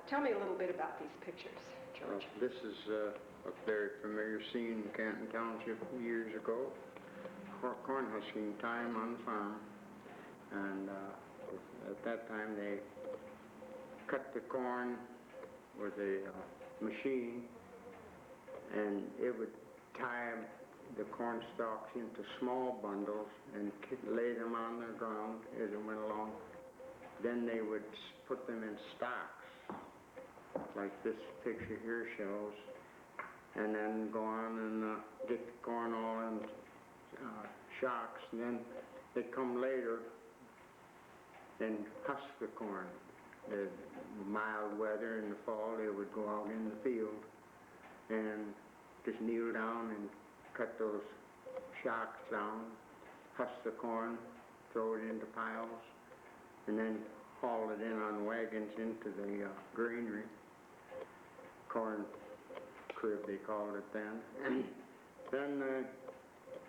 Tell me a little bit about these pictures, George. This is a very familiar scene in Canton Township years ago. Corn husking time on the farm. And at that time they cut the corn with a machine, and it would tie the corn stalks into small bundles and lay them on the ground as it went along. Then they would put them in stocks, like this picture here shows, and then go on and get the corn all in shocks, and then they come later and husk the corn. The mild weather in the fall, they would go out in the field and just kneel down and cut those shocks down, husk the corn, throw it into piles, and then haul it in on wagons into the granary, corn crib they called it then. And then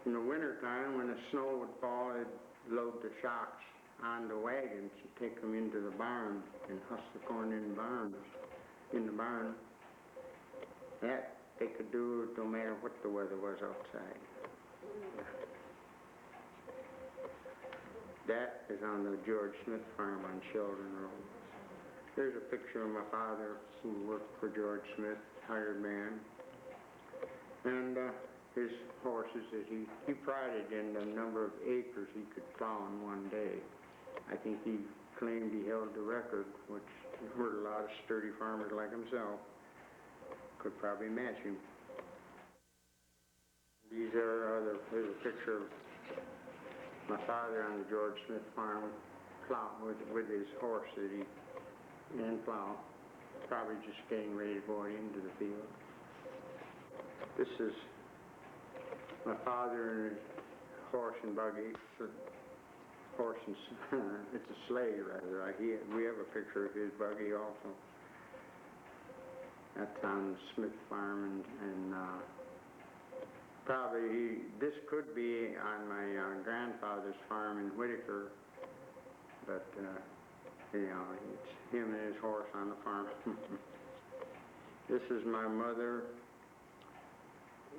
in the winter time, when the snow would fall, they'd load the shocks on the wagons and take them into the barn and husk the corn in the barn. That they could do no matter what the weather was outside. That is on the George Smith farm on Sheldon Road. Here's a picture of my father who worked for George Smith, hired man. And his horses, that he prided in the number of acres he could plow in one day. I think he claimed he held the record, which there were a lot of sturdy farmers like himself could probably match him. These are here's a picture of my father on the George Smith farm plowing with his horse that he didn't plow, probably just getting ready to go into the field. This is my father and his horse and buggy. It's a sleigh rather. We have a picture of his buggy also. That's on Smith Farm, and probably this could be on my grandfather's farm in Whitaker, but you know, it's him and his horse on the farm. This is my mother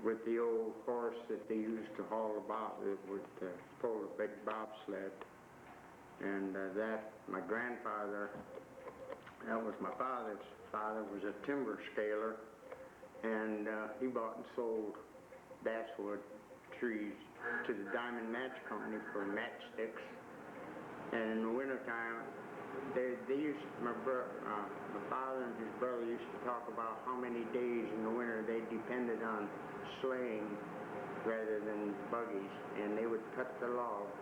with the old horse that they used to haul about with pull a big bobsled. And that, my grandfather, that was my father's father, was a timber scaler, and he bought and sold basswood trees to the Diamond Match Company for matchsticks. And in the wintertime, they used, my father and his brother used to talk about how many days in the winter they depended on sleighing rather than buggies, and they would cut the logs.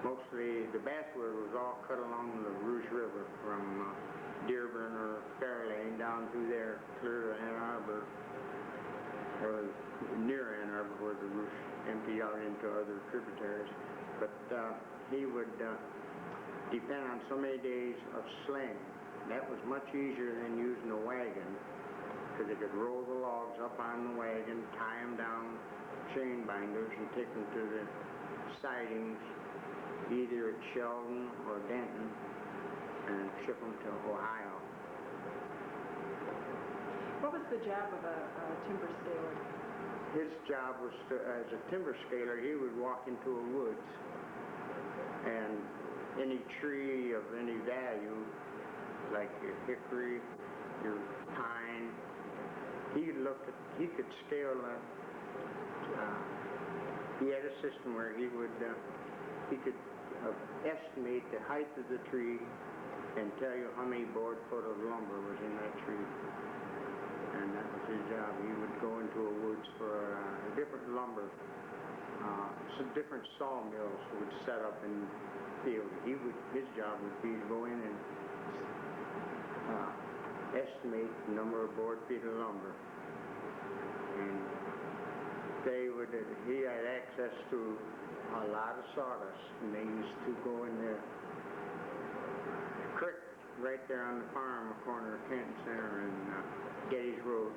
Mostly the basswood was all cut along the Rouge River from Dearborn or Fairlane down through there, clear to Ann Arbor, or near Ann Arbor where the Rouge emptied out into other tributaries. But he would depend on so many days of sleighing. That was much easier than using a wagon, because they could roll the logs up on the wagon, tie them down chain binders, and take them to the sidings, either at Sheldon or Denton, and ship them to Ohio. What was the job of a timber scaler? His job was to, as a timber scaler, he would walk into a woods, and any tree of any value, like your hickory, your pine, he could scale that. He had a system where he could estimate the height of the tree and tell you how many board foot of lumber was in that tree. And that was his job. He would go into a woods for different lumber. Some different sawmills would set up in the field. His job would be to go in and estimate the number of board feet of lumber. And he had access to a lot of sawdust, and they used to go in the creek right there on the farm, a corner of Canton Center and Getty's Road,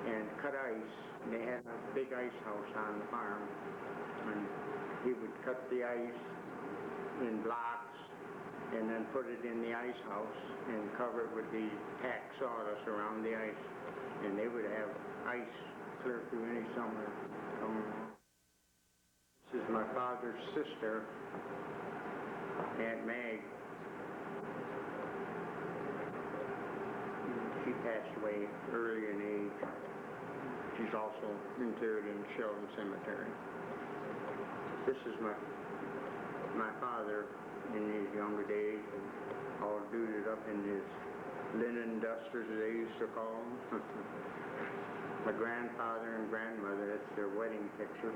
and cut ice. And they had a big ice house on the farm, and he would cut the ice in blocks and then put put it in the ice house and cover it with the packed sawdust around the ice. And they would have ice clear through any summer. This is my father's sister, Aunt Mag. She passed away early in age. She's also interred in Sheldon Cemetery. This is my father in his younger days, all duded up in his linen dusters, as they used to call them. My grandfather and grandmother, that's their wedding picture.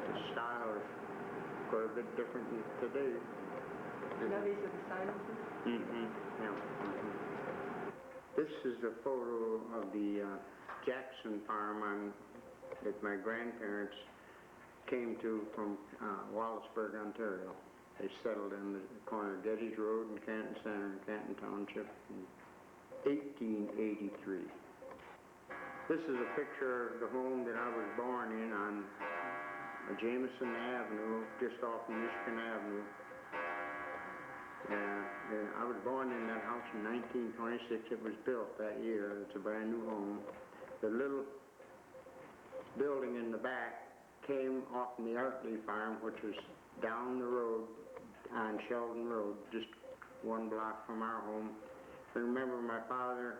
The style is quite a bit different than today. Now these are the silences? Yeah. This is a photo of the Jackson farm that my grandparents came to from Wallaceburg, Ontario. They settled in the corner of Geddes Road and Canton Center in Canton Township in 1883. This is a picture of the home that I was born in on Jameson Avenue, just off of Michigan Avenue. I was born in that house in 1926. It was built that year. It's a brand new home. The little building in the back came off from the Artley farm, which was down the road on Sheldon Road, just one block from our home. I remember my father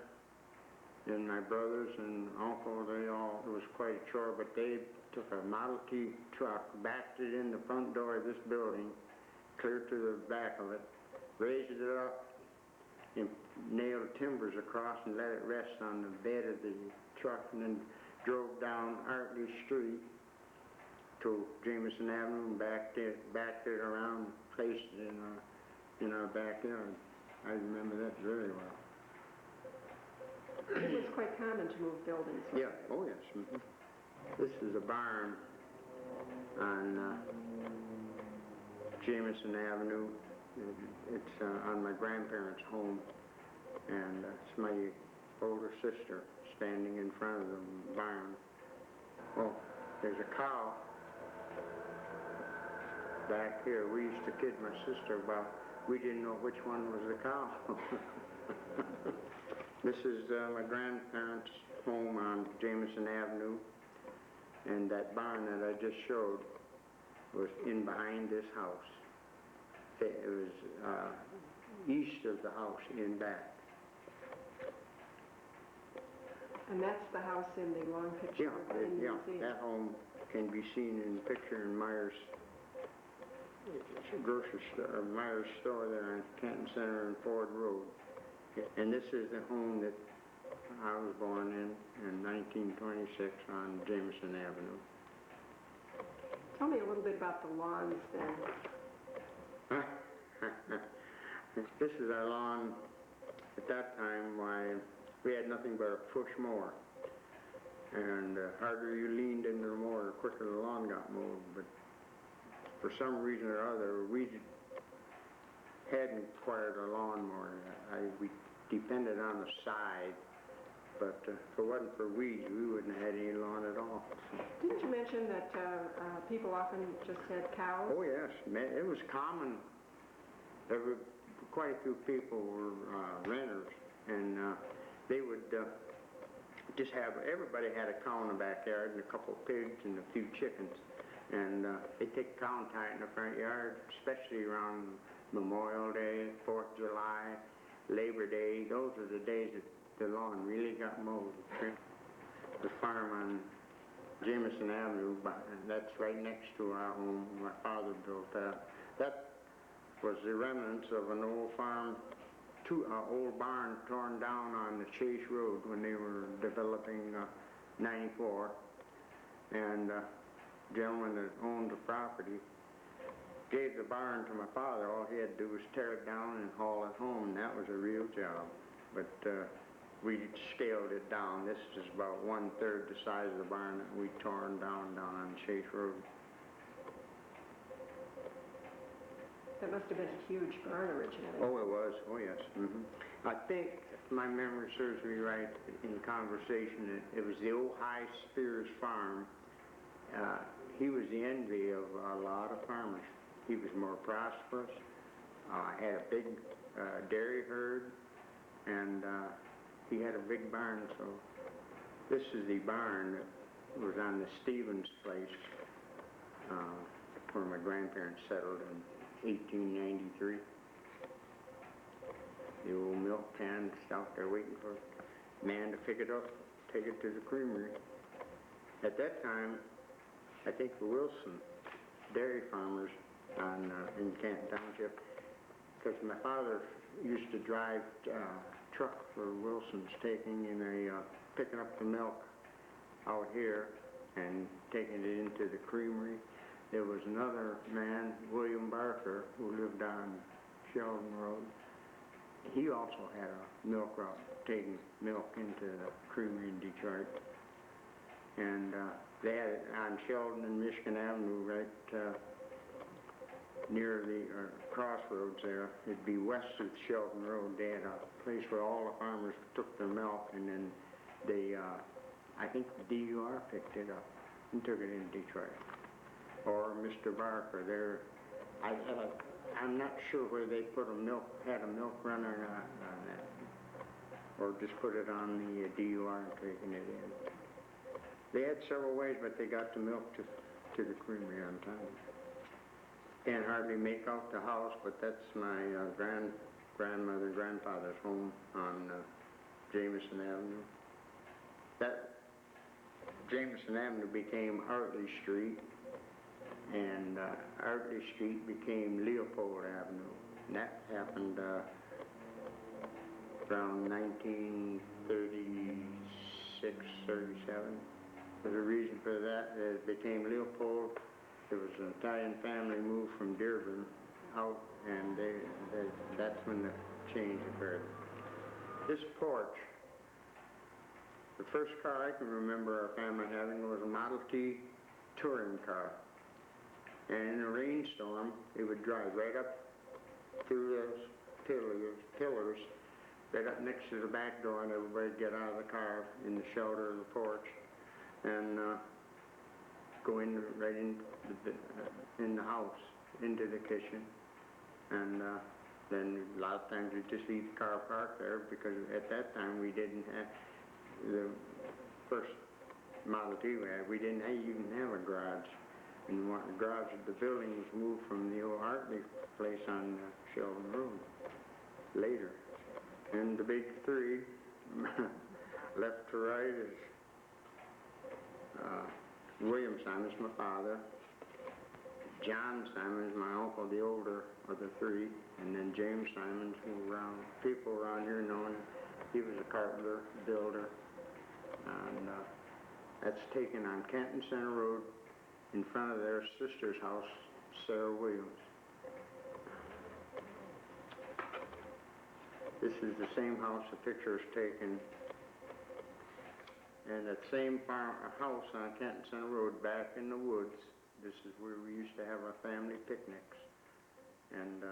and my brothers and uncle, it was quite a chore, but they took a Model T truck, backed it in the front door of this building, clear to the back of it, raised it up, and nailed timbers across and let it rest on the bed of the truck, and then drove down Artley Street to Jameson Avenue and backed it around, placed it in our backyard. I remember that very well. It was quite common to move buildings. Yeah, oh yes. This is a barn on Jameson Avenue. It's on my grandparents' home, and it's my older sister standing in front of the barn. Oh, there's a cow back here. We used to kid my sister about we didn't know which one was the cow. This is my grandparents' home on Jameson Avenue, and that barn that I just showed was in behind this house. It was east of the house, in back. And that's the house in the long picture in the museum. That home can be seen in the picture in Myers grocery store, Myers store there on Canton Center and Ford Road. And this is the home that I was born in 1926 on Jameson Avenue. Tell me a little bit about the lawns then. This is our lawn. At that time, why, we had nothing but a push mower. And the harder you leaned into the mower, the quicker the lawn got mowed. But for some reason or other, we hadn't acquired a lawnmower. We depended on the side, but if it wasn't for weeds, we wouldn't have had any lawn at all. Didn't you mention that people often just had cows? Oh yes, it was common. There were quite a few people were renters, and they would just have, everybody had a cow in the backyard and a couple of pigs and a few chickens. And they take a cow and tie it in the front yard, especially around Memorial Day, 4th of July, Labor Day. Those are the days that the lawn really got mowed. The farm on Jameson Avenue, that's right next to our home. My father built that. That was the remnants of an old farm, old barn torn down on the Chase Road when they were developing 94. And gentleman that owned the property gave the barn to my father. All he had to do was tear it down and haul it home, and that was a real job. But we scaled it down. This is about 1/3 the size of the barn that we torn down on Chase Road. That must have been a huge barn originally. Oh, it was. Oh, yes. I think, if my memory serves me right, in conversation, it was the old High Spears farm. He was the envy of a lot of farmers. He was more prosperous, had a big dairy herd, and he had a big barn. So this is the barn that was on the Stevens place where my grandparents settled in 1893. The old milk can out there waiting for a man to pick it up, take it to the creamery. At that time, I think the Wilson dairy farmers in Canton Township, because my father used to drive truck for Wilson's, picking up the milk out here and taking it into the creamery. There was another man, William Barker, who lived on Sheldon Road. He also had a milk route, taking milk into the creamery in Detroit. And they had it on Sheldon and Michigan Avenue, right near the crossroads there. It'd be west of Sheldon Road. They had a place where all the farmers took their milk, and then they, I think the DUR picked it up and took it into Detroit. Or Mr. Barker there. I'm not sure where they had a milk run or not on that, or just put it on the DUR and taking it in. They had several ways, but they got the milk to the creamery on time. Can't hardly make out the house, but that's my grandfather's home on Jameson Avenue. That Jameson Avenue became Hartley Street, and Hartley Street became Leopold Avenue. And that happened around 1936, 37. There's a reason for that. It became Leopold. There was an Italian family moved from Dearborn out, and that's when the change occurred. This porch, the first car I can remember our family having was a Model T touring car. And in a rainstorm, it would drive right up through those pillars, right up next to the back door, and everybody'd get out of the car in the shelter of the porch and go right in the house, into the kitchen. And then a lot of times we'd just leave the car parked there, because at that time we didn't have the first Model T we had. We didn't even have a garage. And the garage of the building was moved from the old Hartley place on Sheldon Road later. And the big three, left to right, is William Simons, my father, John Simons, my uncle, the older of the three, and then James Simons, who people around here know him. He was a carpenter, builder, and that's taken on Canton Center Road, in front of their sister's house, Sarah Williams. This is the same house the picture is taken. And that same house on Canton Center Road, back in the woods, this is where we used to have our family picnics. And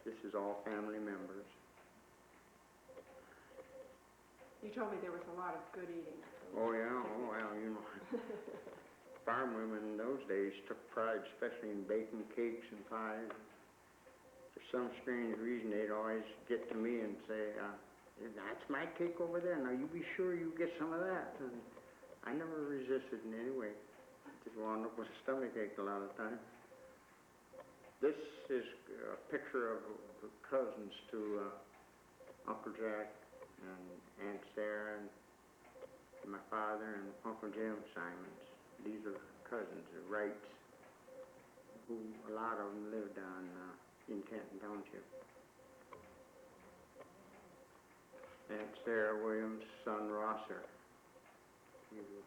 this is all family members. You told me there was a lot of good eating. Oh yeah, oh well, you know. Farm women in those days took pride, especially in baking cakes and pies. For some strange reason, they'd always get to me and say, that's my cake over there. Now you be sure you get some of that. And I never resisted in any way. Just wound up with a stomachache a lot of times. This is a picture of the cousins to Uncle Jack and Aunt Sarah and my father and Uncle Jim Simons. These are cousins, the Wrights, who a lot of them lived in Canton Township. Aunt Sarah Williams' son Rosser. He was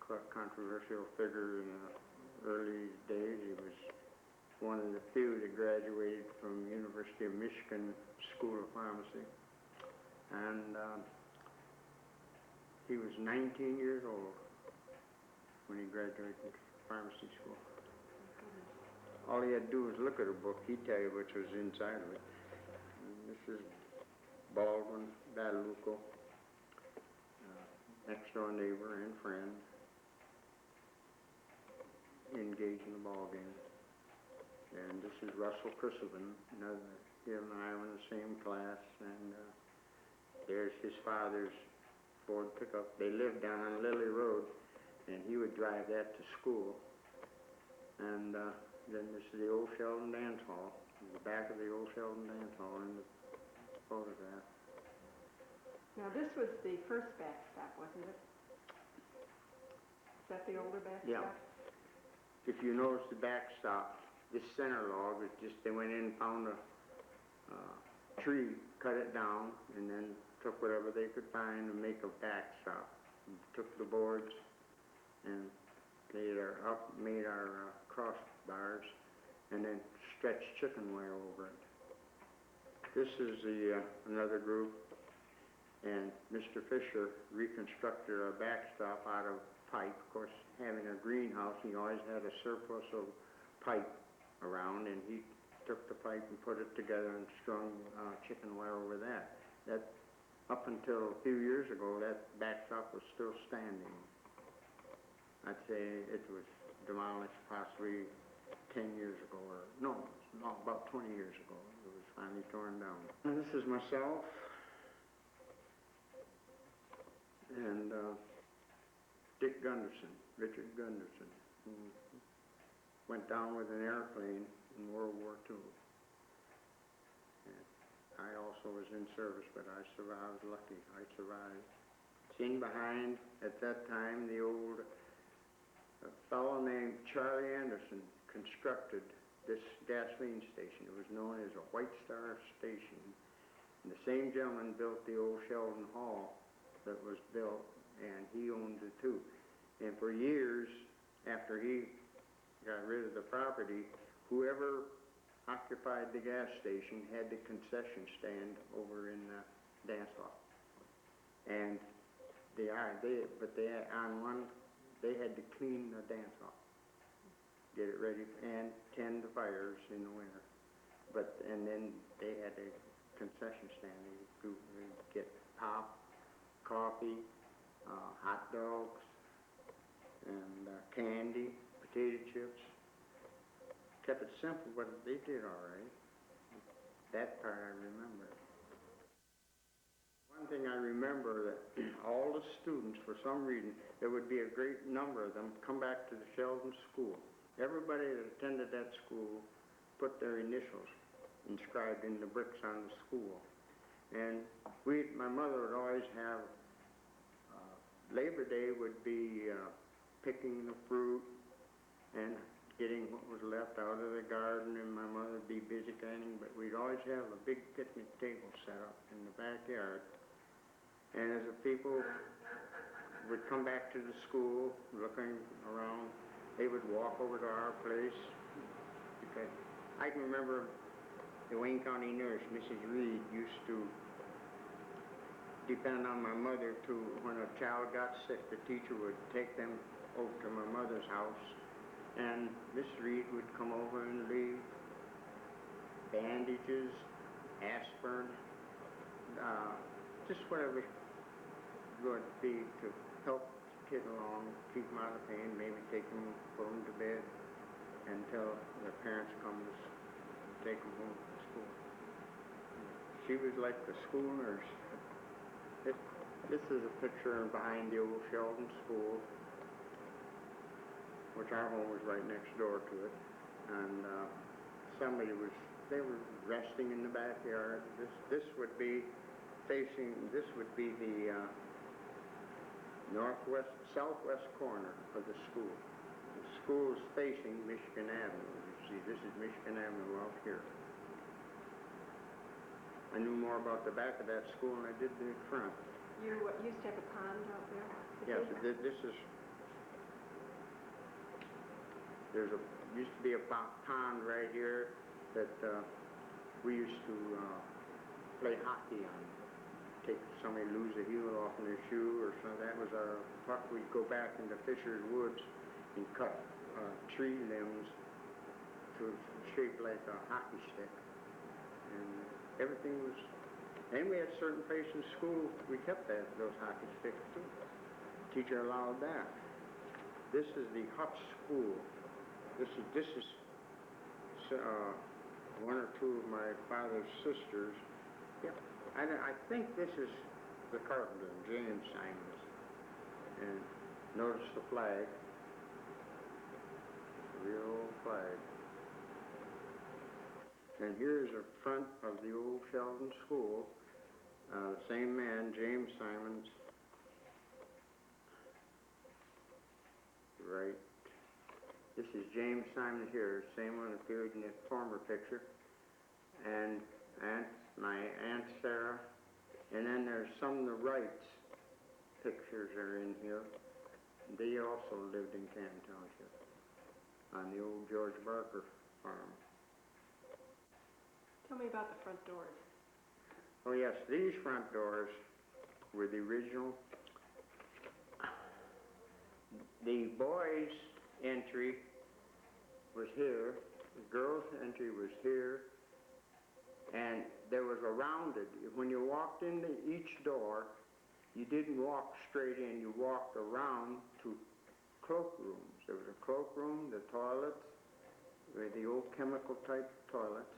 a controversial figure in the early days. He was one of the few that graduated from University of Michigan School of Pharmacy. And he was 19 years old when he graduated from pharmacy school. All he had to do was look at a book. He'd tell you which was inside of it. And this is Baldwin Badalucco, next door neighbor and friend, engaged in the ball game. And this is Russell Christopher, another, him and I were in the same class, and there's his father's Ford pickup. They lived down on Lily Road, and he would drive that to school. And then this is the old Sheldon Dance Hall, the back of the old Sheldon Dance Hall in the photograph. Now, this was the first backstop, wasn't it? Is that the older backstop? Yeah. If you notice the backstop, this center log is just, they went in, found a tree, cut it down, and then took whatever they could find to make a backstop. And took the boards and made our crossbars, and then stretched chicken wire over it. This is another group, and Mr. Fisher reconstructed our backstop out of pipe. Of course, having a greenhouse, he always had a surplus of pipe around, and he took the pipe and put it together and strung chicken wire over that. That, up until a few years ago, that backstop was still standing. I'd say it was demolished possibly 10 years ago, or no, about 20 years ago. It was finally torn down. And this is myself, and Dick Gunderson, Richard Gunderson, who went down with an airplane in World War II. And I also was in service, but I survived. I was lucky. I survived. Seen behind, at that time, the old fellow named Charlie Anderson constructed this gasoline station. It was known as a White Star Station. And the same gentleman built the old Sheldon Hall that was built, and he owned it too. And for years, after he got rid of the property, whoever occupied the gas station had the concession stand over in the dance hall. And they had to clean the dance hall, get it ready, and tend the fires in the winter. And then they had a concession stand. They'd get pop, coffee, hot dogs, and candy, potato chips. Kept it simple, but they did all right. That part I remember. One thing I remember, that all the students, for some reason, there would be a great number of them come back to the Sheldon School. Everybody that attended that school put their initials inscribed in the bricks on the school. And my mother would always have, Labor Day would be picking the fruit and getting what was left out of the garden, and my mother would be busy cleaning, but we'd always have a big picnic table set up in the backyard. And as the people would come back to the school, looking around, they would walk over to our place. Because I can remember the Wayne County nurse, Mrs. Reed, used to depend on my mother to, when a child got sick, the teacher would take them over to my mother's house, and Miss Reed would come over and leave bandages, aspirin, just whatever would be to help the kid along, keep him out of pain, maybe take him, put him to bed until their parents come to take him home from school. She was like the school nurse. This is a picture behind the old Sheldon School, which our home was right next door to it. And they were resting in the backyard. This would be the southwest corner of the school. The school is facing Michigan Avenue. You see, this is Michigan Avenue out here. I knew more about the back of that school than I did the front. You used to have a pond out there? Yes, used to be a pond right here that we used to play hockey on. Take somebody lose a heel off in their shoe or something. That was our puck. We'd go back into Fisher's Woods and cut tree limbs to shape like a hockey stick. And everything was, and we had certain places in school, we kept those hockey sticks too. Teacher allowed that. This is the Hut School. This is one or two of my father's sisters. Yep. I think this is the carpenter, James Simons. And notice the flag. The old flag. And here's the front of the old Sheldon School. The same man, James Simons. Right. This is James Simons here, same one appeared in the former picture. And my Aunt Sarah. And then there's some of the Wrights pictures are in here. They also lived in Canton Township on the old George Barker farm. Tell me about the front doors. Oh yes, these front doors were the original. The boys' entry was here, the girls' entry was here, and there was a rounded. When you walked into each door, you didn't walk straight in, you walked around to cloakrooms. There was a cloakroom, the toilets, the old chemical type toilets.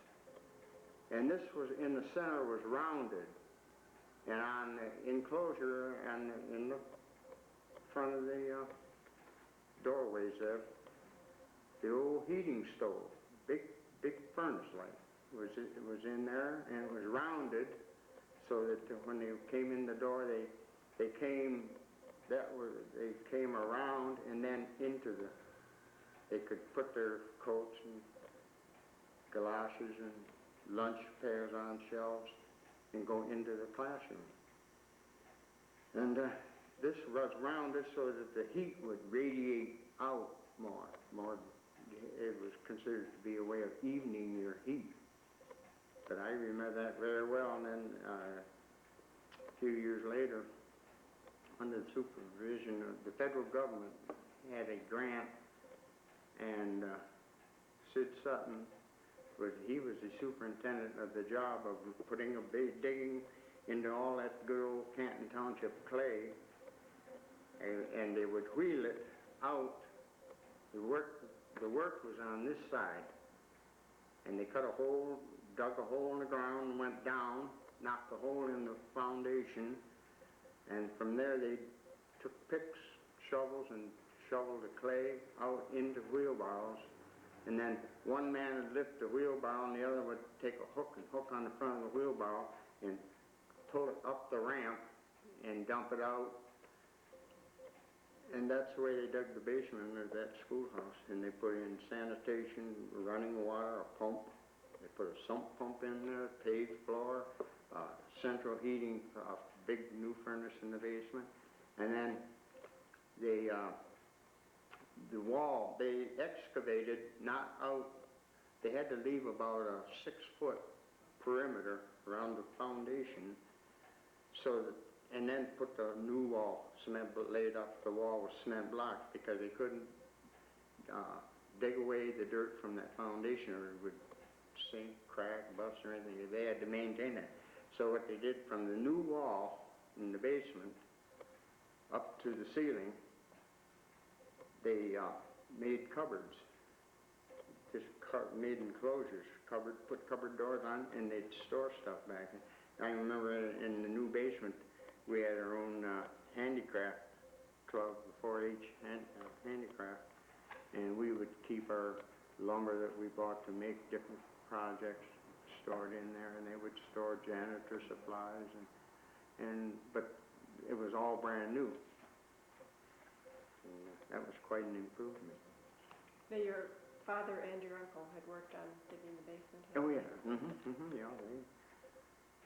And this was, in the center, was rounded. And on the enclosure and in the front of the doorways there, the old heating stove, big furnace light, was in there, and it was rounded so that when they came in the door, they came around and then into they could put their coats and galoshes and lunch pairs on shelves and go into the classroom. And this was rounded so that the heat would radiate out more. It was considered to be a way of evening your heat. But I remember that very well. And then a few years later, under the supervision of the federal government, had a grant, and Sid Sutton he was the superintendent of the job of putting digging into all that good old Canton Township clay, and they would wheel it out. The work was on this side, and they cut a hole, dug a hole in the ground, and went down, knocked a hole in the foundation, and from there they took picks, shovels, and shoveled the clay out into wheelbarrows. And then one man would lift the wheelbarrow and the other would take a hook and hook on the front of the wheelbarrow and pull it up the ramp and dump it out. And that's the way they dug the basement of that schoolhouse. And they put in sanitation, running water, a pump. They put a sump pump in there, paved floor, central heating, a big new furnace in the basement. And then the wall, they excavated, not out, they had to leave about a 6-foot perimeter around the foundation, so that, and then put the new wall, laid up the wall with cement blocks, because they couldn't dig away the dirt from that foundation or it would sink, crack, bust or anything. They had to maintain it. So what they did from the new wall in the basement up to the ceiling, they made cupboards, just made enclosures, put cupboard doors on, and they'd store stuff back in. I remember in the new basement, we had our own handicraft club, the 4-H handicraft, and we would keep our lumber that we bought to make different projects stored in there, and they would store janitor supplies, but it was all brand new. And that was quite an improvement. Now, your father and your uncle had worked on digging the basement? Oh, yeah. Yeah, they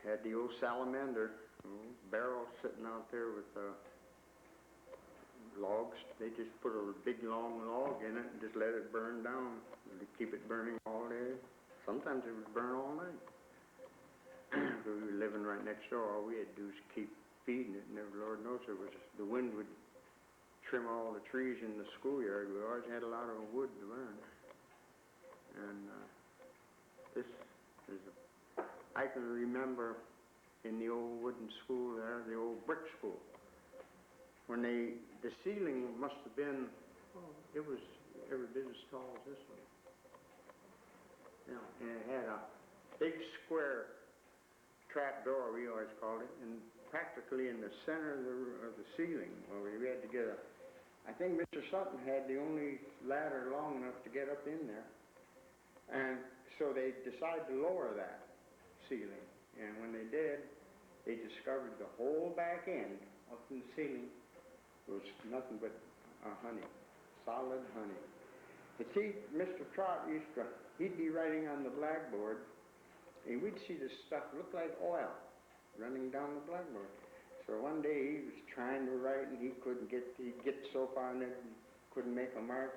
had the old salamander barrel sitting out there with logs. They just put a big long log in it and just let it burn down. To keep it burning all day. Sometimes it would burn all night. We were living right next door. All we had to do was keep feeding it, and Lord knows the wind would trim all the trees in the schoolyard. We always had a lot of wood to burn. And this is I can remember in the old wooden school there, the old brick school, when the ceiling must have been, it was every bit as tall as this one. you know, and it had a big square trap door, we always called it, and practically in the center of the ceiling, where we had to get I think Mr. Sutton had the only ladder long enough to get up in there. And so they decided to lower that ceiling. And when they did, they discovered the whole back end up in the ceiling was nothing but honey, solid honey. You see, Mr. Trott he'd be writing on the blackboard, and we'd see this stuff look like oil running down the blackboard. So one day he was trying to write, and he'd get so far in it, and couldn't make a mark.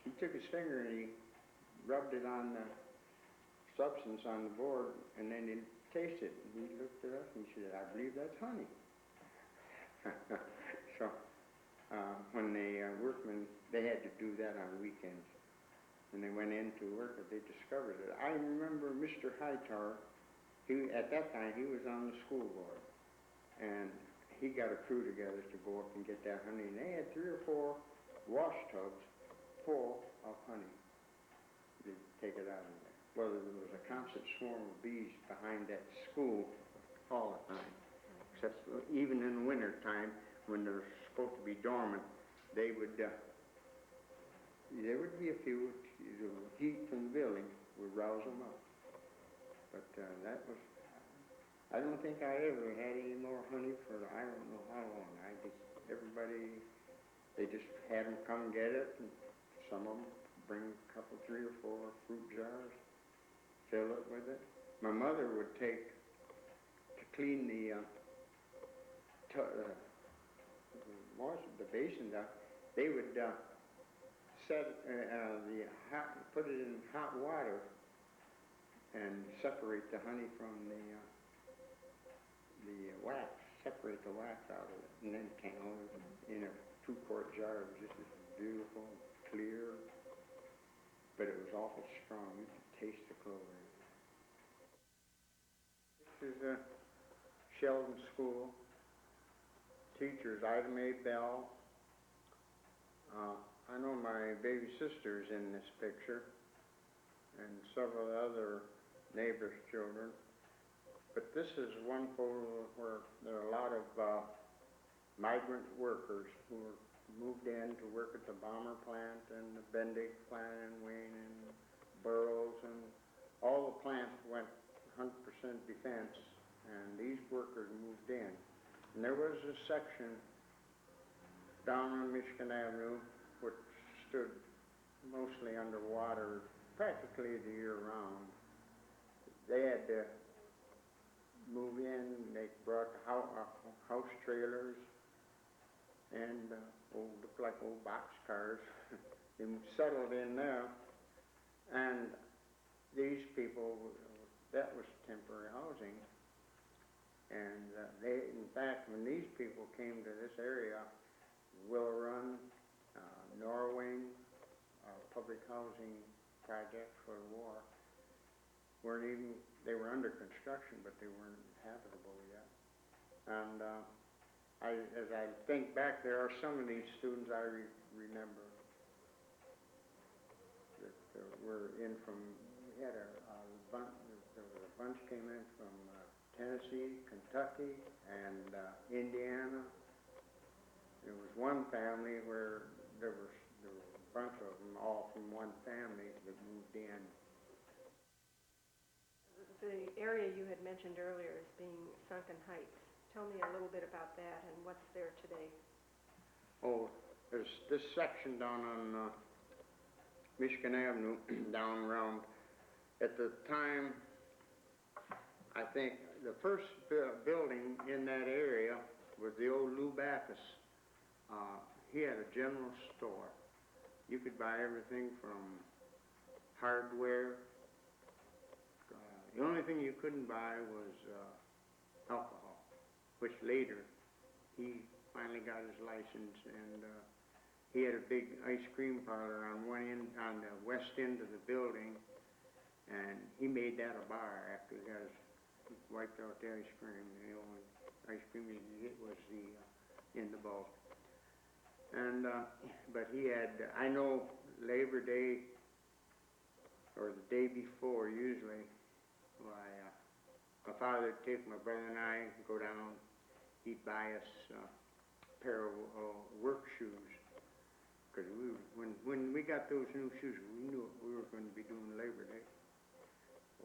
He took his finger and he rubbed it on the substance on the board, and then he tasted it. And he looked at us and he said, "I believe that's honey." So when the workmen, they had to do that on weekends. When they went into work, they discovered it. I remember Mr. Hightower, at that time, he was on the school board. And he got a crew together to go up and get that honey. And they had 3 or 4 wash tubs full of honey. They'd take it out of there. Well, there was a constant swarm of bees behind that school all the time. Except even in the winter time, when they're supposed to be dormant, there would be a few. The heat from the building would rouse them up. But that was, I don't think I ever had any more honey for I don't know how long. They just had them come get it, and some of them bring a couple, 3 or 4 fruit jars, fill it with it. My mother would take, to clean the basins out, they would put it in hot water and separate the honey from the wax, separate the wax out of it, and then in a 2-quart jar. It was just as beautiful, clear, but it was awful strong. You could taste the clover. This is Sheldon School. Teachers, Ida Mae Bell. I know my baby sister's in this picture, and several other neighbors' children. But this is one photo where there are a lot of migrant workers who were moved in to work at the Bomber plant and the Bendig plant in Wayne and Burroughs, and all the plants went 100% defense, and these workers moved in. And there was a section down on Michigan Avenue which stood mostly underwater practically the year round. They had to move in. They brought house trailers and looked like old boxcars. They settled in there, and these people, that was temporary housing. And in fact, when these people came to this area, Willow Run, Norwing, public housing project for the war, they were under construction, but they weren't habitable yet. And as I think back, there are some of these students I remember that were in from, we had there was a bunch came in from Tennessee, Kentucky, and Indiana. There was one family where there was a bunch of them, all from one family that moved in. The area you had mentioned earlier as being Sunken Heights. Tell me a little bit about that and what's there today. Oh, there's this section down on Michigan Avenue, down around, at the time, I think the first building in that area was the old Lou Backus. He had a general store. You could buy everything from hardware. The only thing you couldn't buy was alcohol, which later he finally got his license, and he had a big ice cream parlor on one end, on the west end of the building, and he made that a bar after he wiped out the ice cream. The only ice cream he could get was in the bulk. And but he had, I know Labor Day, or the day before usually, why, my father would take my brother and I, go down, he'd buy us a pair of work shoes. Because when we got those new shoes, we knew we were going to be doing Labor Day.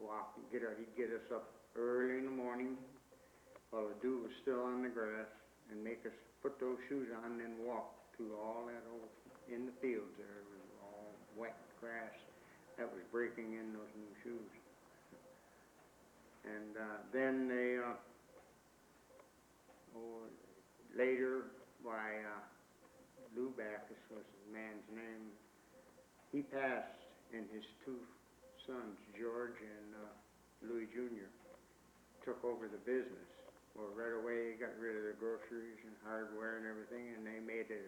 Walk and he'd get us up early in the morning while the dew was still on the grass and make us put those shoes on and then walk through all that old, in the fields there. It was all wet grass that was breaking in those new shoes. And then they, later, why, Lou Backus was the man's name. He passed, and his two sons, George and Louis Jr., took over the business. Well, right away, he got rid of the groceries and hardware and everything, and they made it,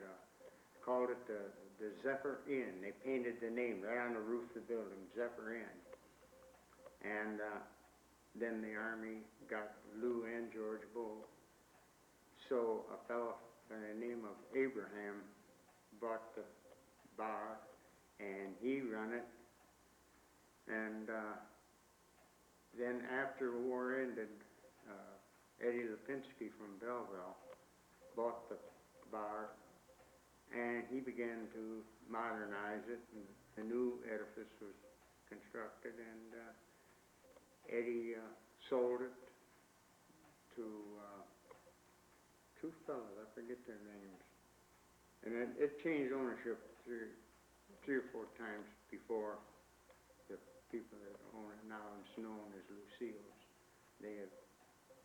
called it the Zephyr Inn. They painted the name right on the roof of the building, Zephyr Inn. And then the Army got Lou and George both. So a fellow by the name of Abraham bought the bar, and he run it. And then after the war ended, Eddie Lipinski from Belleville bought the bar, and he began to modernize it, and a new edifice was constructed, and Eddie sold it to two fellows, I forget their names. And it changed ownership three or four times before the people that own it now. It's known as Lucille's.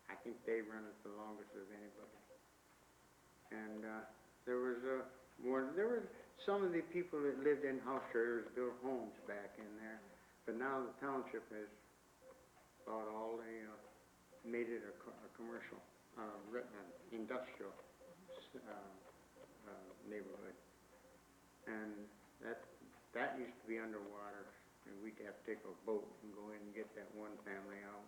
I think they run it the longest of anybody. And there were some of the people that lived in house trailers built homes back in there, but now the township has bought all the, made it a commercial, industrial neighborhood. And that used to be underwater, and we'd have to take a boat and go in and get that one family out.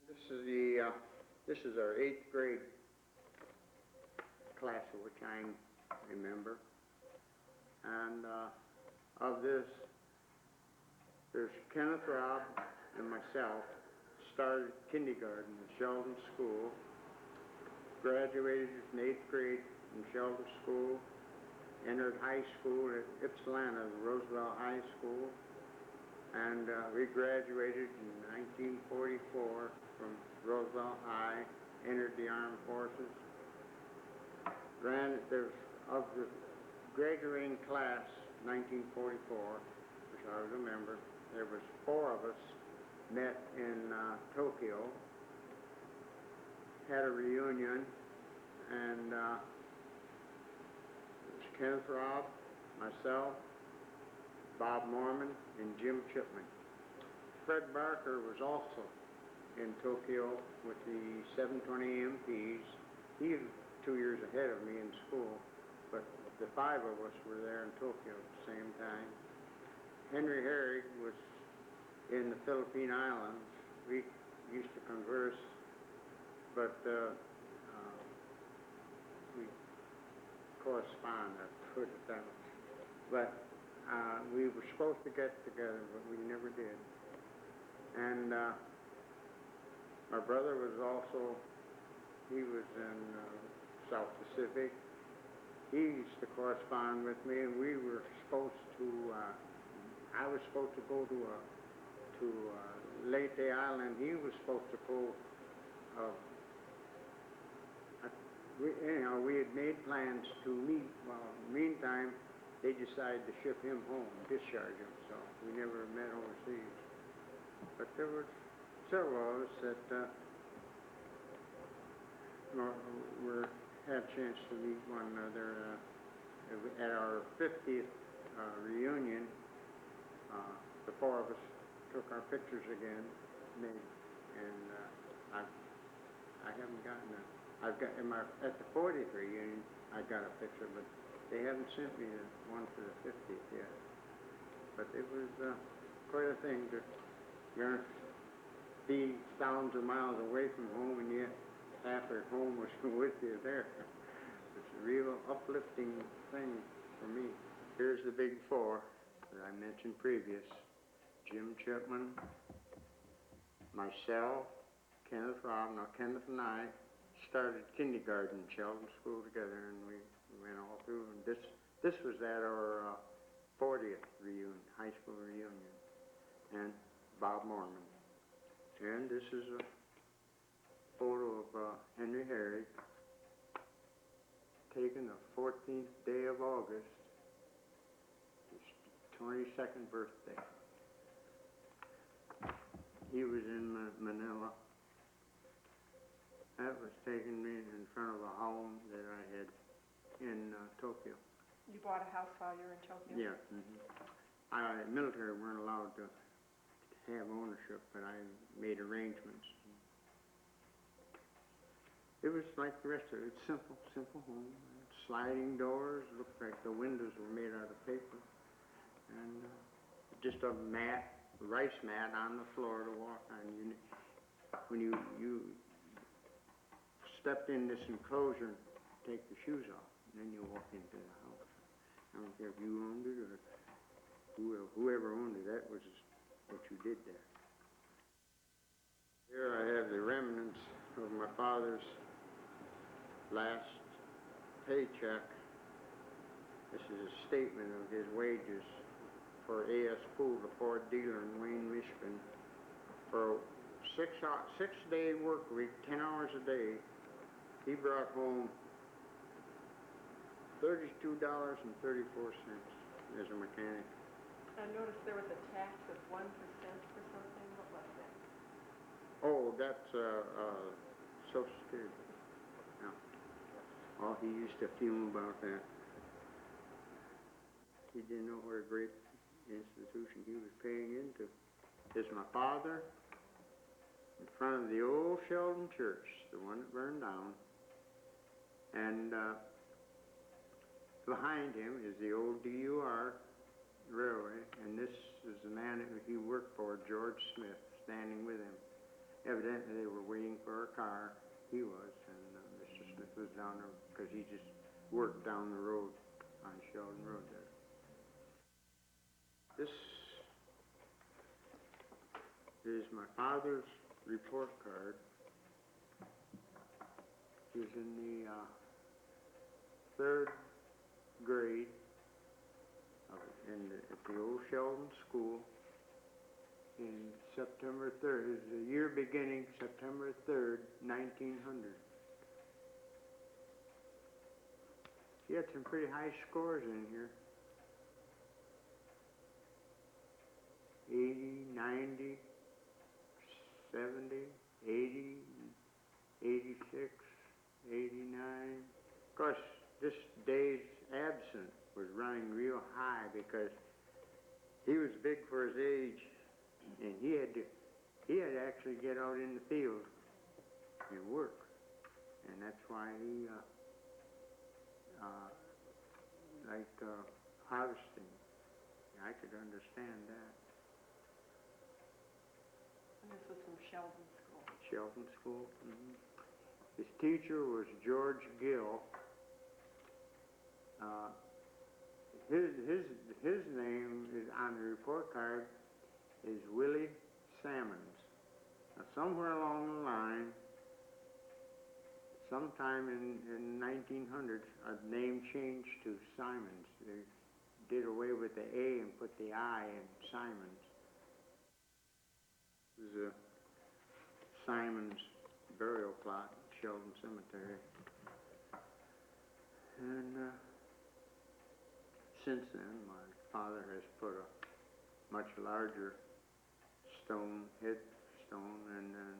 This is our 8th grade class of which I remember. And of this, there's Kenneth Robb and myself. Started kindergarten in Sheldon School, graduated in 8th grade in Sheldon School, entered high school at Ypsilanti, Roosevelt High School, and we graduated in 1944 from Roosevelt High, entered the Armed Forces. There's, of the graduating class, 1944, which I remember, there was 4 of us met in Tokyo, had a reunion, and it was Kenneth Robb, myself, Bob Mormon, and Jim Chipman. Fred Barker was also in Tokyo with the 720 MPs. He was 2 years ahead of me in school, but the 5 of us were there in Tokyo at the same time. Henry Herrig was in the Philippine Islands. We used to converse, but we correspond, I put it that way. But we were supposed to get together, but we never did. And my brother was also, he was in South Pacific. He used to correspond with me, and we were supposed to, I was supposed to go to Leyte Island. He was supposed to go, we had made plans to meet. Well, meantime, they decided to ship him home, discharge him, so we never met overseas. But there were several of us that had a chance to meet one another at our 50th reunion. The 4 of us took our pictures again, and I haven't gotten a. I've got at the 40th reunion, I got a picture, but they haven't sent me the one for the 50th yet. But it was quite a thing to be thousands of miles away from home, and yet half at home was with you there. It's a real uplifting thing for me. Here's the big 4. that I mentioned previous, Jim Chipman, myself, Kenneth and I started kindergarten in Sheldon School together, and we went all through. And this was at our 40th reunion, high school reunion, and Bob Mormon. And this is a photo of Henry Herrick, taken the 14th day of August, his 22nd birthday. He was in Manila. That was taken in front of a home that I had in Tokyo. You bought a house while you were in Tokyo? Yeah. Military weren't allowed to have ownership, but I made arrangements. It was like the rest of it. It's simple home. Sliding doors, looked like the windows were made out of paper. And just a rice mat on the floor to walk on. When you stepped in this enclosure, take your shoes off, and then you walk into the house. I don't care if you owned it or whoever owned it, that was what you did there. Here I have the remnants of my father's last paycheck. This is a statement of his wages for A.S. Poole, the Ford dealer in Wayne, Michigan. For a six-day work week, 10 hours a day, he brought home $32.34 as a mechanic. I noticed there was a tax of 1% for something. What was that? Oh, that's Social Security. Yeah. Oh, he used to fume about that. He didn't know what a great institution he was paying into. This is my father in front of the old Sheldon Church, the one that burned down. And behind him is the old DUR railway, and this is the man that he worked for, George Smith, standing with him. Evidently they were waiting for a car. He was, and Mr. Smith was down there because he just worked down the road on Sheldon Road there. This is my father's report card. He was in the 3rd grade at the old Sheldon School in September 3rd. It was the year beginning September 3rd, 1900. He had some pretty high scores in here. 80, 90, 70, 80, 86, 89. Of course, this day's absent was running real high because he was big for his age, and he had to actually get out in the field and work, and that's why he liked harvesting. I could understand that. And this was from Sheldon School. Sheldon School. Mm-hmm. His teacher was George Gill. His name is on the report card is Willie Sammons. Now, somewhere along the line, sometime in 1900s, a name changed to Simons. They did away with the A and put the I in Simons. This is a Simons burial plot at Sheldon Cemetery. And since then, my father has put a much larger headstone, and then,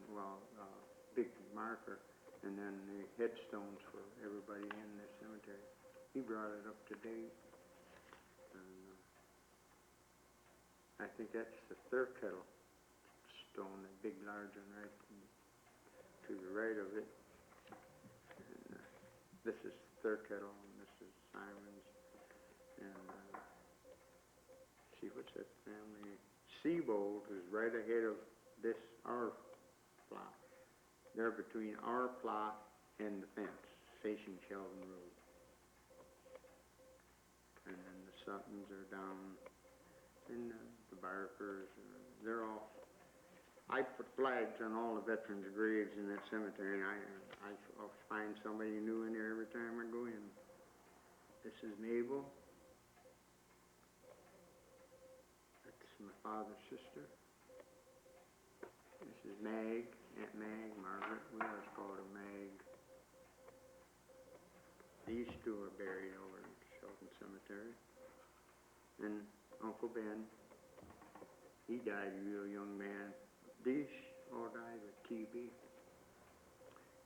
big marker, and then the headstones for everybody in the cemetery. He brought it up to date. And I think that's the Thurkettle stone, the big large one right to the right of it. And this is Thurkettle, and this is Simons. And see, what's that family? Seabold is right ahead of our plot. They're between our plot and the fence, facing Sheldon Road. And then the Suttons are down and the Barkers, they're all, I put flags on all the veterans' graves in that cemetery, and I'll find somebody new in there every time I go in. This is Mabel. That's my father's sister. This is Mag, Aunt Mag, Margaret. We always called her Mag. These two are buried over at Shelton Cemetery. And Uncle Ben, he died a real young man. These all died with TB.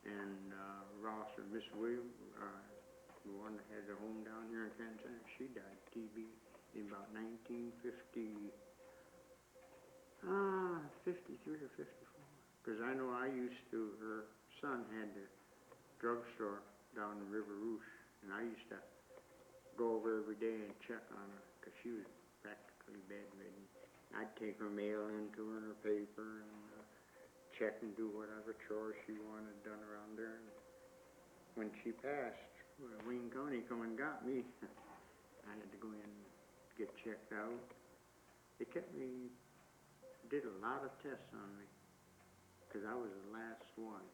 And Ross or Miss Williams, the one that had the home down here in Canton Center, she died TB in about 1950. 53 or 54. Because I know her son had the drugstore down in River Rouge, and I used to go over every day and check on her, because she was practically bedridden. I'd take her mail into her and her paper, and check and do whatever chores she wanted done around there. And when she passed, Wayne County come and got me. I had to go in and get checked out. They did a lot of tests on me, because I was the last one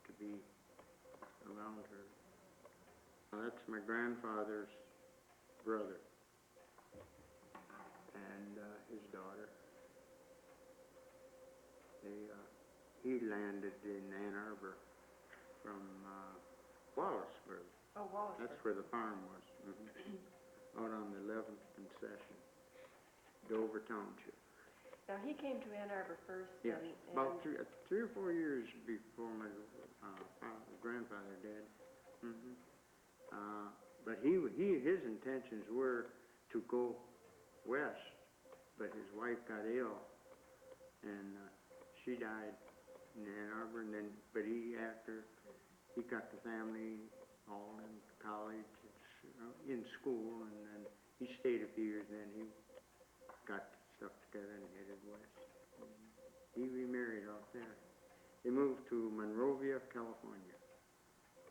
to be around her. Now, that's my grandfather's brother and his daughter. He landed in Ann Arbor from Wallaceburg. Oh, Wallaceburg. That's where the farm was. Out on the 11th and Session, Dover Township. Now, he came to Ann Arbor first. Yes, and about 3 or 4 years before my grandfather did. But his intentions were to go west, but his wife got ill, and she died in Ann Arbor. And then, but after he got the family all in college, in school, and then he stayed a few years, and then he got stuff together and headed west. He remarried out there. They moved to Monrovia, California.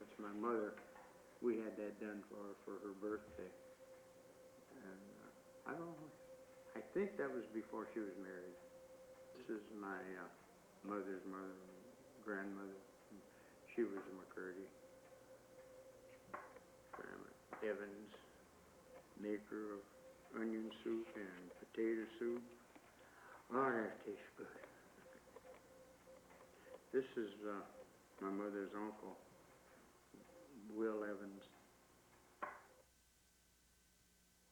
That's my mother. We had that done for her birthday. And I don't know. I think that was before she was married. This is my mother's mother, grandmother. She was a McCurdy. Grandma Evans, maker of onion soup and potato soup. Oh, that tastes good. This is my mother's uncle, Will Evans.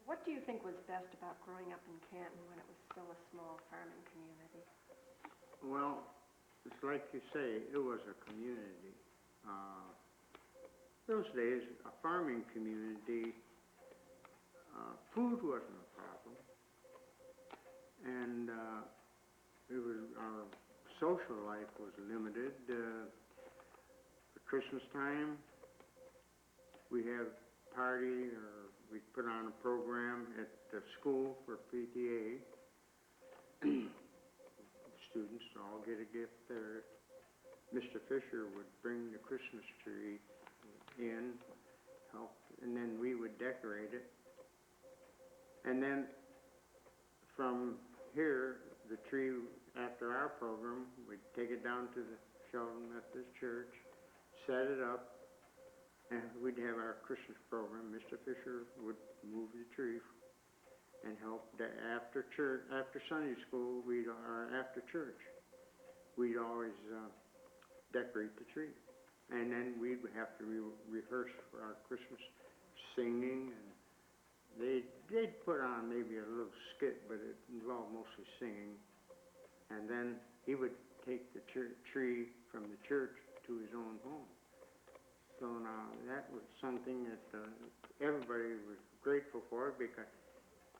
What do you think was best about growing up in Canton when it was still a small farming community? Well, it's like you say, it was a community. Those days, a farming community, food wasn't a problem. And our social life was limited. At Christmas time, we have party, or we put on a program at the school for PTA. Students all get a gift there. Mr. Fisher would bring the Christmas tree in, help, and then we would decorate it. And then from here, the tree, after our program, we'd take it down to the Shelton Methodist Church, set it up, and we'd have our Christmas program. Mr. Fisher would move the tree and help after church, after Sunday school, after church, we'd always decorate the tree. And then we'd have to rehearse for our Christmas singing, and they'd put on maybe a little skit, but it involved mostly singing. And then he would take the tree from the church to his own home. So now that was something that everybody was grateful for, because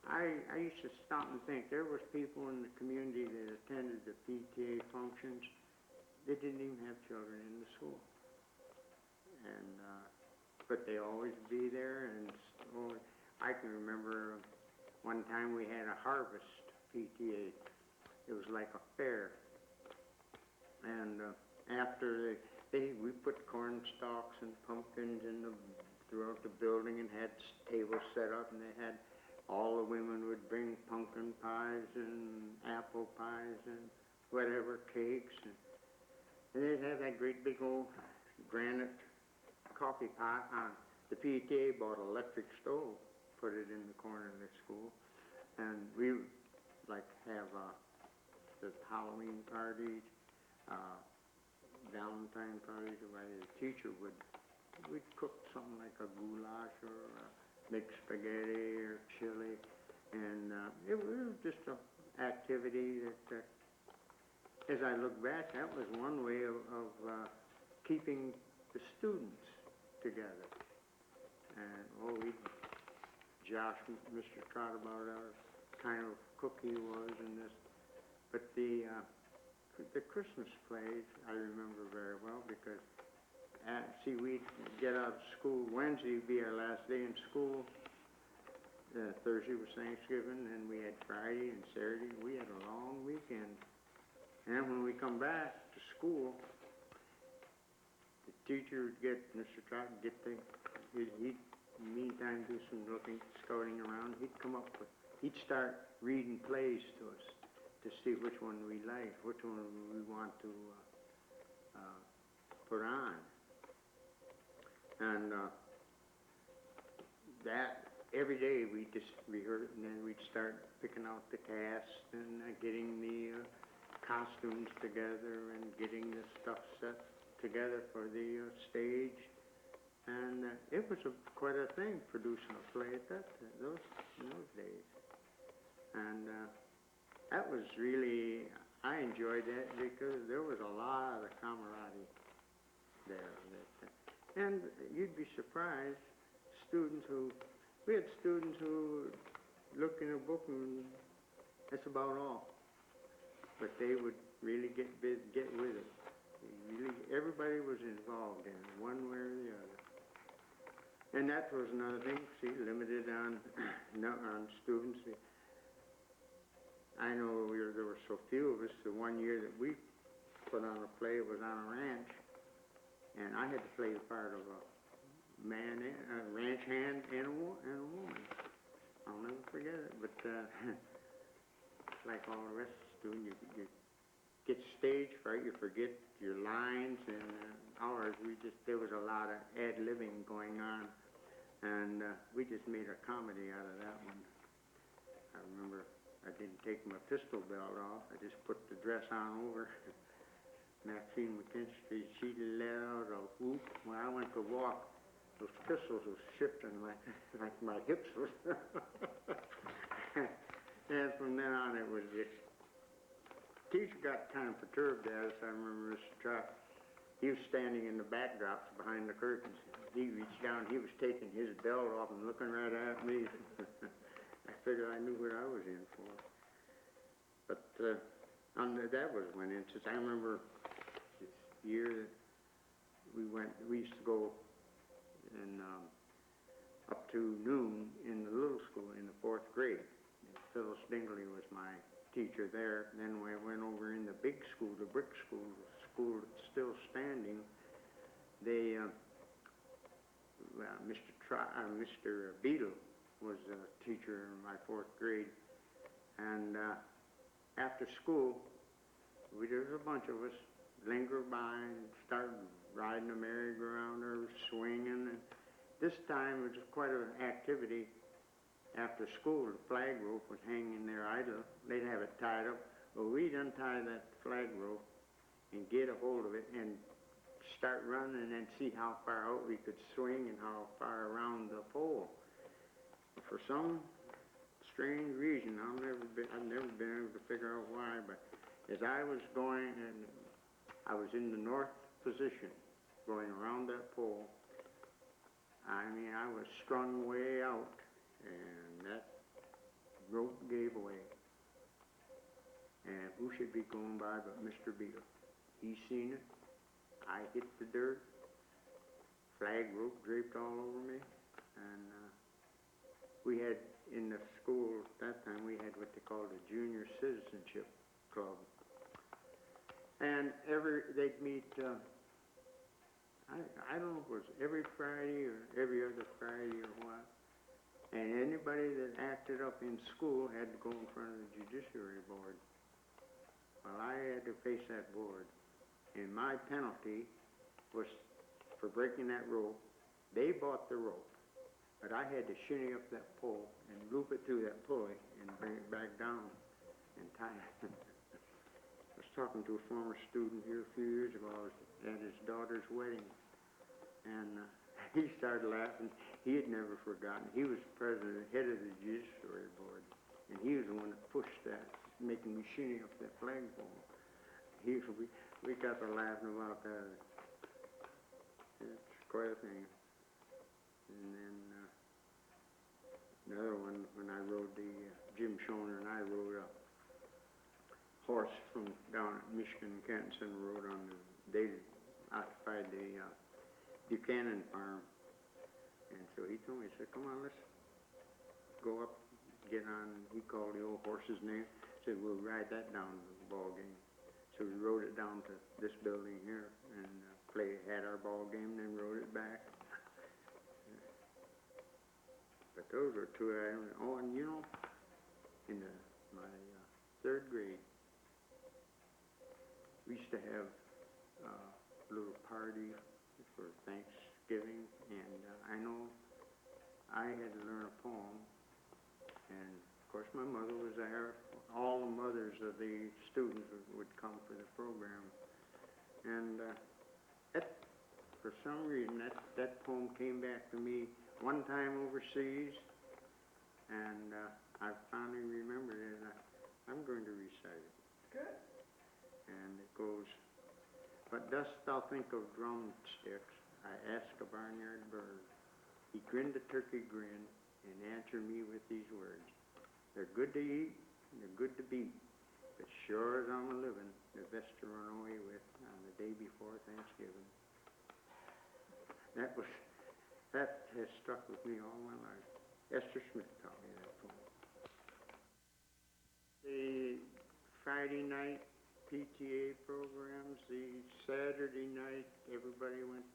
I used to stop and think there was people in the community that attended the PTA functions. They didn't even have children in the school. And but they always be there, and I can remember one time we had a harvest PTA. It was like a fair, and after we put corn stalks and pumpkins throughout the building, and had tables set up, and they had all the women would bring pumpkin pies and apple pies and whatever, cakes. And they'd have that great big old granite coffee pot on. The PTA bought an electric stove, put it in the corner of the school. And we would like have the Halloween parties, Valentine parties, where the teacher we'd cook something like a goulash or mixed spaghetti or chili. And it was just an activity that as I look back, that was one way of keeping the students together. And Josh, Mr. Trot about our kind of cook he was and this. But the Christmas plays I remember very well because, we'd get out of school, Wednesday would be our last day in school. Thursday was Thanksgiving, and we had Friday and Saturday. We had a long weekend. And when we come back to school, the teacher would get, Mr. Trot would he'd meantime do some scouting around. He'd start reading plays to us to see which one we like, which one we want to put on. And that every day we just rehearsed, and then we'd start picking out the cast and getting the costumes together and getting the stuff set together for the stage. And it was quite a thing producing a play in those days. And that was really, I enjoyed that because there was a lot of camaraderie there. And you'd be surprised, we had students who look in a book and that's about all. But they would really get with it. Everybody was involved in it, one way or the other. And that was another thing, limited on students. I know there were so few of us. The one year that we put on a play, it was on a ranch, and I had to play the part of a man, a ranch hand, and a woman. I'll never forget it. But like all the rest of the students, you get stage fright, you forget your lines, and ours, there was a lot of ad-libbing going on, and we just made a comedy out of that one. I remember I didn't take my pistol belt off, I just put the dress on over. Maxine McKinstry, she let out a whoop. When I went to walk, those pistols were shifting like my hips were. And from then on, it was just, teacher got kind of perturbed at us. I remember Mr. Trot, he was standing in the backdrops behind the curtains. He reached down, he was taking his belt off and looking right at me. I figured I knew what I was in for. But that was one instance. I remember this year that we used to go in, up to noon in the little school in the 4th grade. And Phyllis Dingley was my teacher there. And then we went over in the big school, the brick school, the school that's still standing. They, Mr. Beadle was a teacher in my 4th grade. And after school, there was a bunch of us linger by and start riding a merry-go-round or swinging. And this time it was quite an activity. After school, the flag rope was hanging there idle. They'd have it tied up. Well, we'd untie that flag rope and get a hold of it and start running and see how far out we could swing and how far around the pole. For some strange reason, I've never been able to figure out why, but as I was going, and I was in the north position, going around that pole, I mean, I was strung way out, and that rope gave away. And who should be going by but Mr. Beadle? He seen it. I hit the dirt. Flag rope draped all over me. And we had, in the school at that time, we had what they called a junior citizenship club. And they'd meet, I don't know if it was every Friday or every other Friday or what. And anybody that acted up in school had to go in front of the judiciary board. Well, I had to face that board. And my penalty was for breaking that rope. They bought the rope, but I had to shinny up that pole and loop it through that pulley and bring it back down and tie it. I was talking to a former student here a few years ago. I was at his daughter's wedding, and he started laughing. He had never forgotten. He was president, head of the judiciary board, and he was the one that pushed that, making me shinny up that flagpole. We got to laughing about that. It's quite a thing. And then another one, when I rode Jim Schoner and I rode a horse from down at Michigan, Canton Road they occupied the Buchanan farm. And so he told me, he said, come on, let's go up, get on, he called the old horse's name, said, we'll ride that down to the ball game. So we rode it down to this building here and had our ball game, then rode it back. But those were two items. Oh, and you know, in my third grade, we used to have a little party for Thanksgiving, and I know I had to learn a poem, and of course my mother was there. All the mothers of the students would come for the program, and for some reason that poem came back to me one time overseas, and I finally remembered it, and I'm going to recite it. Good. And it goes, but dost thou think of drumsticks? I ask a barnyard bird. He grinned a turkey grin and answered me with these words. They're good to eat, and they're good to beat, but sure as I'm a living, they're best to run away with on the day before Thanksgiving. That has stuck with me all my life. Esther Smith taught me that poem. The Friday night PTA programs, the Saturday night, everybody went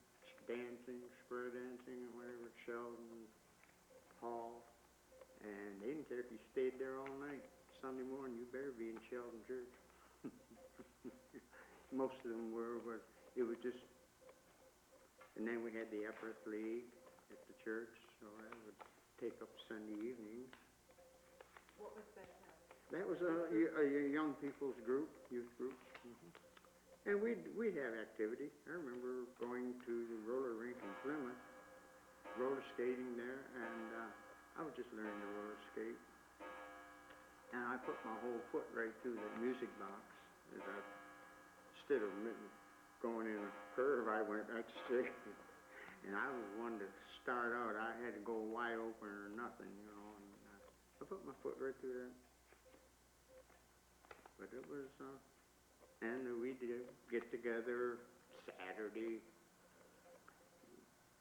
dancing, square dancing, and whatever, Sheldon Hall, and they didn't care if you stayed there all night. Sunday morning, you better be in Sheldon Church. Most of them it was just, and then we had the Epworth League at the church, so that would take up Sunday evenings. What was that? That was a young people's group, youth group. Mm-hmm. And we'd have activity. I remember going to the roller rink in Plymouth, roller skating there, and I was just learning to roller skate. And I put my whole foot right through the music box. Instead of going in a curve, I went right straight. And I was one to start out. I had to go wide open or nothing, you know. And I put my foot right through there. But it was, and we did get together Saturday,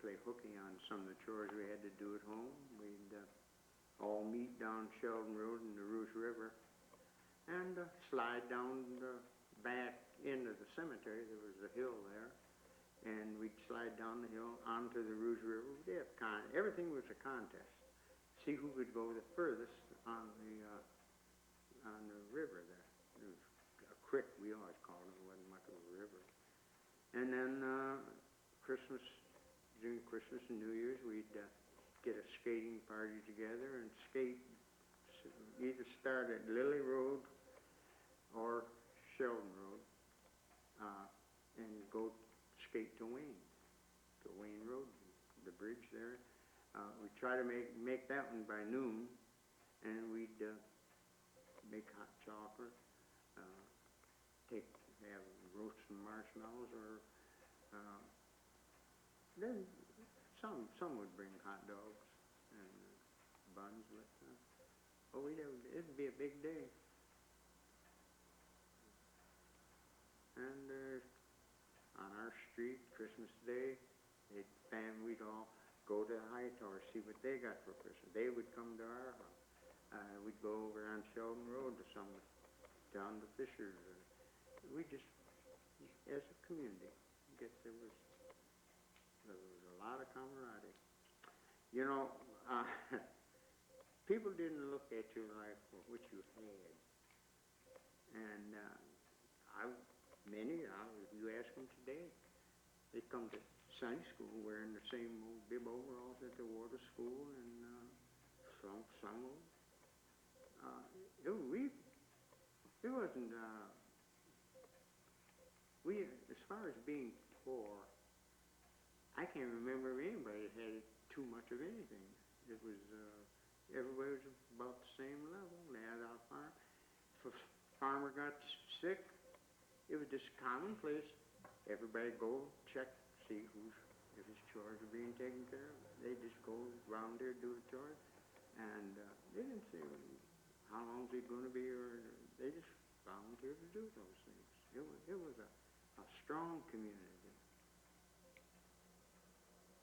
play hooky on some of the chores we had to do at home. We'd all meet down Sheldon Road in the Rouge River and slide down the back end of the cemetery. There was a hill there, and we'd slide down the hill onto the Rouge River. We'd have everything was a contest. See who could go the furthest on the river there. It was a creek, we always called it. It wasn't much of a river. And then during Christmas and New Year's, we'd get a skating party together and skate, either start at Lily Road or Sheldon Road, and go skate to Wayne Road, the bridge there. We'd try to make that one by noon, and we'd make hot chocolate, roast some marshmallows, or then some would bring hot dogs and buns with them. Oh, it'd be a big day. And on our street, Christmas Day, we'd all go to Hightower, see what they got for Christmas. They would come to our house. We'd go over on Sheldon Road to down to Fisher's. We just, as a community, I guess there was a lot of camaraderie. You know, people didn't look at you like what you had. And if you ask them today, they come to Sunday school wearing the same old bib overalls that they wore to school, and some of them. It wasn't, as far as being poor, I can't remember anybody that had too much of anything. It was, everybody was about the same level. They had our farm. If a farmer got sick, it was just commonplace. Everybody go check, see if his chores are being taken care of. They just go around there, do the chores. And they didn't say how long is it going to be, or they just volunteered to do those things. It was a strong community.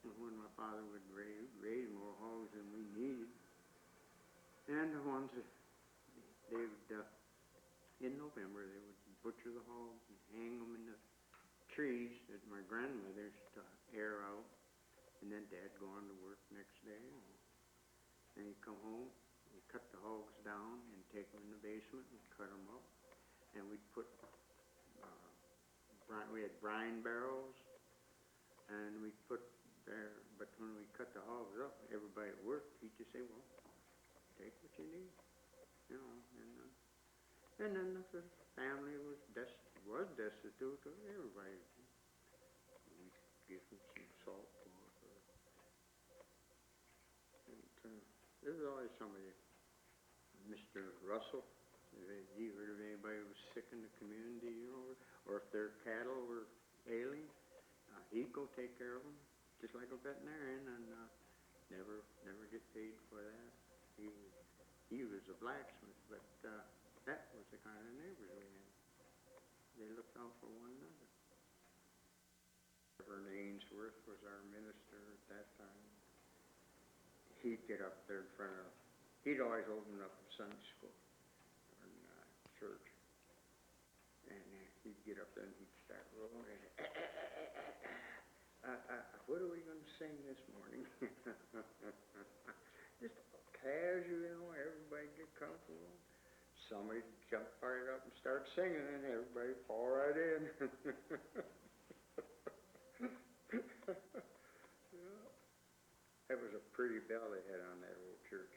And when my father would raise more hogs than we needed, and the ones that they would, in November, they would butcher the hogs and hang them in the trees that my grandmother used to air out, and then Dad'd go on to work next day, and he'd come home, we'd cut the hogs down and take them in the basement and cut them up, and we'd put, we had brine barrels, and we'd put there, but when we cut the hogs up, everybody at work, he'd just say, well, take what you need, you know, and then the family was destitute, so everybody, we'd give them some salt pork, there was always somebody, Mr. Russell, if you heard of anybody who was sick in the community, you know, or if their cattle were ailing, he'd go take care of them, just like a veterinarian, and never get paid for that. He was a blacksmith, but that was the kind of neighbors we had. They looked out for one another. Reverend Ainsworth was our minister at that time. He'd get up there in front of, he'd always open up the Sunday school in church. And he'd get up there and he'd start rolling. What are we going to sing this morning? Just casual, you know, everybody get comfortable. Somebody jump right up and start singing, and everybody fall right in. Yeah. That was a pretty bell they had on that old church.